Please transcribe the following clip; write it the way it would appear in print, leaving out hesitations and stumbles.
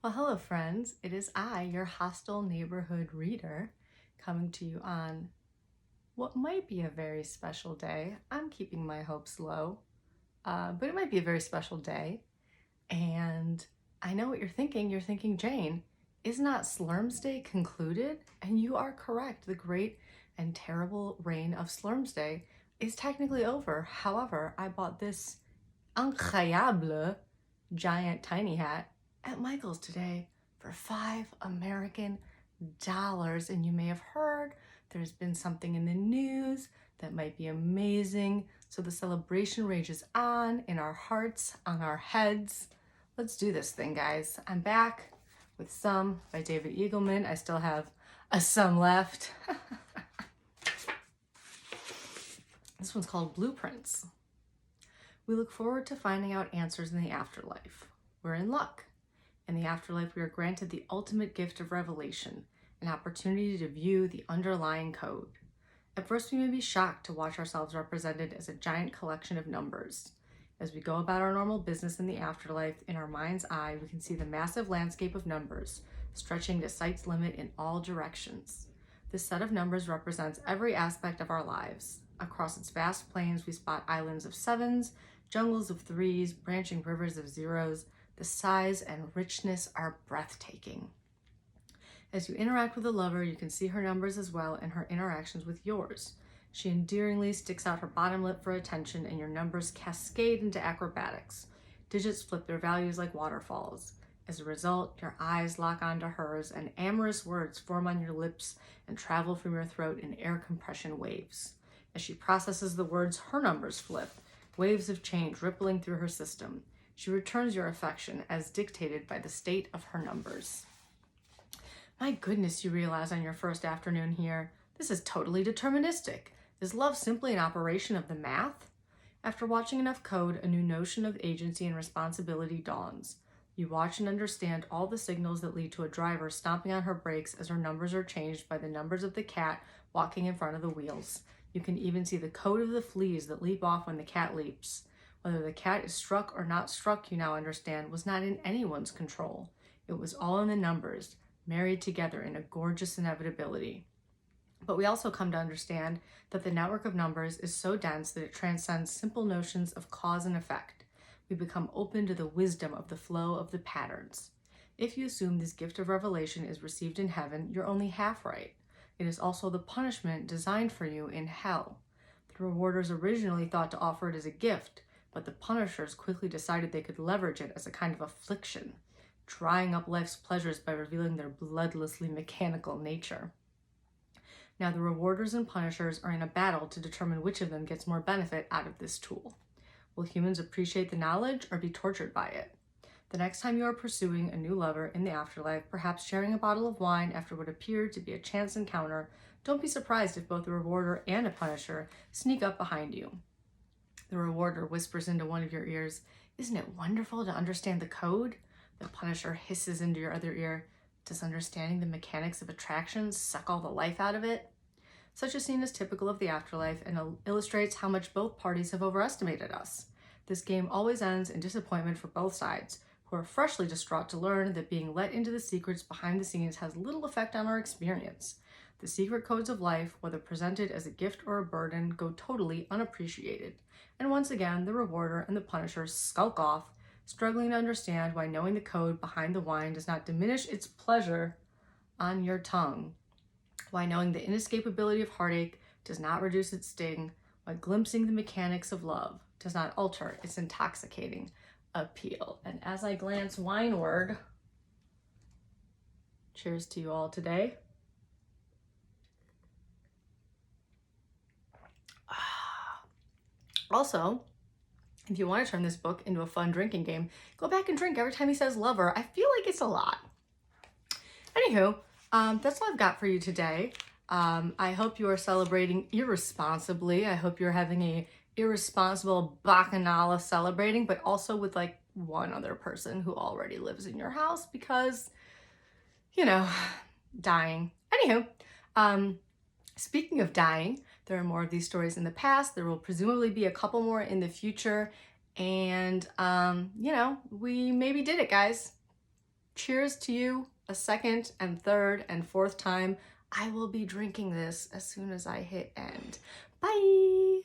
Well, hello, friends. It is I, your hostile neighborhood reader, coming to you on what might be a very special day. I'm keeping my hopes low, but it might be a very special day. And I know what you're thinking. You're thinking, Jane, is not Slurms Day concluded? And you are correct. The great and terrible reign of Slurms Day is technically over. However, I bought this incroyable giant tiny hat at Michael's today for $5 American. And you may have heard there's been something in the news that might be amazing. So the celebration rages on in our hearts, on our heads. Let's do this thing, guys. I'm back with Some by David Eagleman. I still have a Some left. This one's called Blueprints. We look forward to finding out answers in the afterlife. We're in luck. In the afterlife, we are granted the ultimate gift of revelation, an opportunity to view the underlying code. At first, we may be shocked to watch ourselves represented as a giant collection of numbers. As we go about our normal business in the afterlife, in our mind's eye, we can see the massive landscape of numbers, stretching to sight's limit in all directions. This set of numbers represents every aspect of our lives. Across its vast plains, we spot islands of sevens, jungles of threes, branching rivers of zeros. The size and richness are breathtaking. As you interact with a lover, you can see her numbers as well in her interactions with yours. She endearingly sticks out her bottom lip for attention, and your numbers cascade into acrobatics. Digits flip their values like waterfalls. As a result, your eyes lock onto hers, and amorous words form on your lips and travel from your throat in air compression waves. As she processes the words, her numbers flip, waves of change rippling through her system. She returns your affection as dictated by the state of her numbers. My goodness, you realize on your first afternoon here, this is totally deterministic. Is love simply an operation of the math? After watching enough code, a new notion of agency and responsibility dawns. You watch and understand all the signals that lead to a driver stomping on her brakes as her numbers are changed by the numbers of the cat walking in front of the wheels. You can even see the code of the fleas that leap off when the cat leaps. Whether the cat is struck or not struck, you now understand, was not in anyone's control. It was all in the numbers, married together in a gorgeous inevitability. But we also come to understand that the network of numbers is so dense that it transcends simple notions of cause and effect. We become open to the wisdom of the flow of the patterns. If you assume this gift of revelation is received in heaven, you're only half right. It is also the punishment designed for you in hell. The rewarders originally thought to offer it as a gift, but the punishers quickly decided they could leverage it as a kind of affliction, drying up life's pleasures by revealing their bloodlessly mechanical nature. Now the rewarders and punishers are in a battle to determine which of them gets more benefit out of this tool. Will humans appreciate the knowledge or be tortured by it? The next time you are pursuing a new lover in the afterlife, perhaps sharing a bottle of wine after what appeared to be a chance encounter, don't be surprised if both a rewarder and a punisher sneak up behind you. The rewarder whispers into one of your ears, "Isn't it wonderful to understand the code?" The punisher hisses into your other ear, "Does understanding the mechanics of attraction suck all the life out of it?" Such a scene is typical of the afterlife and illustrates how much both parties have overestimated us. This game always ends in disappointment for both sides, who are freshly distraught to learn that being let into the secrets behind the scenes has little effect on our experience. The secret codes of life, whether presented as a gift or a burden, go totally unappreciated. And once again, the rewarder and the punisher skulk off, struggling to understand why knowing the code behind the wine does not diminish its pleasure on your tongue, why knowing the inescapability of heartache does not reduce its sting, why glimpsing the mechanics of love does not alter its intoxicating appeal. And as I glance wineward, cheers to you all today. Also, if you want to turn this book into a fun drinking game, go back and drink every time he says lover. I feel like it's a lot. Anywho, that's all I've got for you today. I hope you are celebrating irresponsibly. I hope you're having a irresponsible bacchanal celebrating, but also with like one other person who already lives in your house because, dying. Anywho, speaking of dying, there are more of these stories in the past. There will presumably be a couple more in the future. And, we maybe did it, guys. Cheers to you a second and third and fourth time. I will be drinking this as soon as I hit end. Bye!